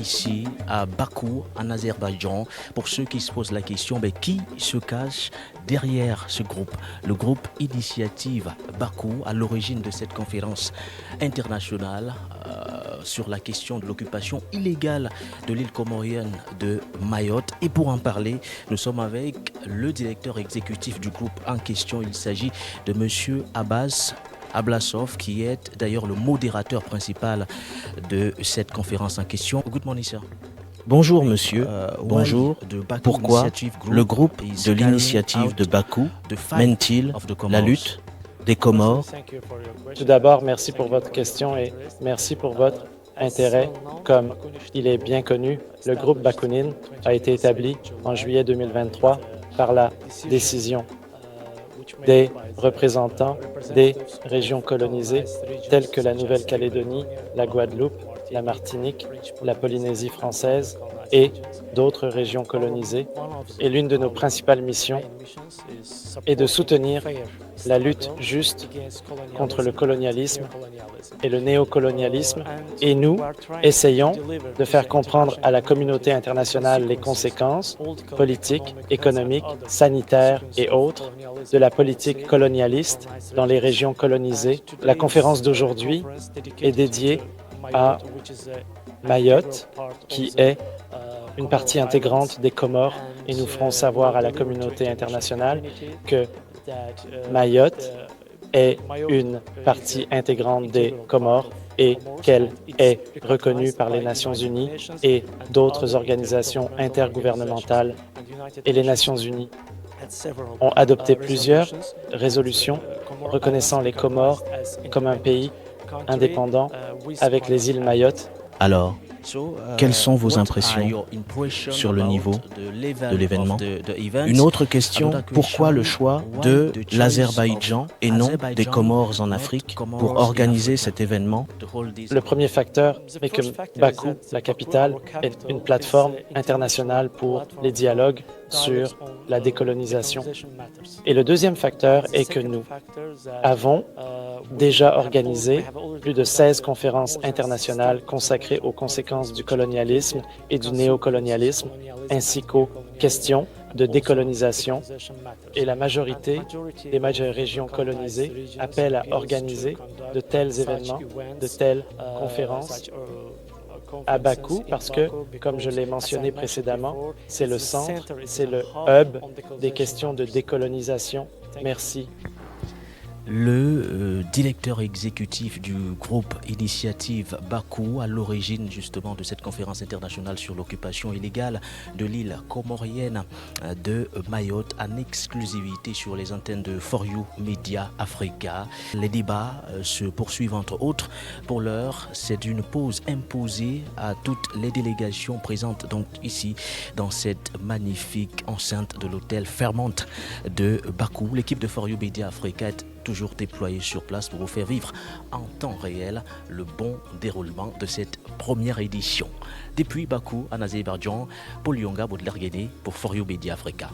ici à Bakou, en Azerbaïdjan. Pour ceux qui se posent la question, qui se cache derrière ce groupe? Le groupe Initiative Bakou, à l'origine de cette conférence internationale sur la question de l'occupation illégale de l'île comorienne de Mayotte. Et pour en parler, nous sommes avec le directeur exécutif du groupe en question. Il s'agit de Monsieur Abbas Ablassov, qui est d'ailleurs le modérateur principal de cette conférence en question. Good morning, sir. Bonjour monsieur, bonjour. Pourquoi le groupe de l'initiative de Bakou mène-t-il la lutte des Comores? Tout d'abord, merci pour votre question et merci pour votre intérêt. Comme il est bien connu, le groupe Bakounine a été établi en juillet 2023 par la décision des représentants des régions colonisées telles que la Nouvelle-Calédonie, la Guadeloupe, la Martinique, la Polynésie française et d'autres régions colonisées. Et l'une de nos principales missions est de soutenir la lutte juste contre le colonialisme et le néocolonialisme. Et nous essayons de faire comprendre à la communauté internationale les conséquences politiques, économiques, sanitaires et autres de la politique colonialiste dans les régions colonisées. La conférence d'aujourd'hui est dédiée à Mayotte, qui est une partie intégrante des Comores, et nous ferons savoir à la communauté internationale que Mayotte est une partie intégrante des Comores et qu'elle est reconnue par les Nations unies et d'autres organisations intergouvernementales. Et les Nations unies ont adopté plusieurs résolutions reconnaissant les Comores comme un pays indépendant avec les îles Mayotte. Alors, quelles sont vos impressions sur le niveau de l'événement? Une autre question, pourquoi le choix de l'Azerbaïdjan et non des Comores en Afrique pour organiser cet événement? Le premier facteur est que Bakou, la capitale, est une plateforme internationale pour les dialogues sur la décolonisation. Et le deuxième facteur est que nous avons déjà organisé plus de 16 conférences internationales consacrées aux conséquences du colonialisme et du néocolonialisme, ainsi qu'aux questions de décolonisation. Et la majorité des régions colonisées appellent à organiser de tels événements, de telles conférences à Bakou parce que, comme je l'ai mentionné précédemment, c'est le centre, c'est le hub des questions de décolonisation. Merci. Le directeur exécutif du groupe Initiative Bakou, à l'origine justement de cette conférence internationale sur l'occupation illégale de l'île comorienne de Mayotte, en exclusivité sur les antennes de For You Media Africa. Les débats se poursuivent entre autres. Pour l'heure, c'est une pause imposée à toutes les délégations présentes donc ici dans cette magnifique enceinte de l'hôtel Fairmont de Bakou. L'équipe de For You Media Africa est toujours déployé sur place pour vous faire vivre en temps réel le bon déroulement de cette première édition. Depuis Bakou, en Azerbaïdjan, Paul Yonga Baudelaire pour For You Media Africa.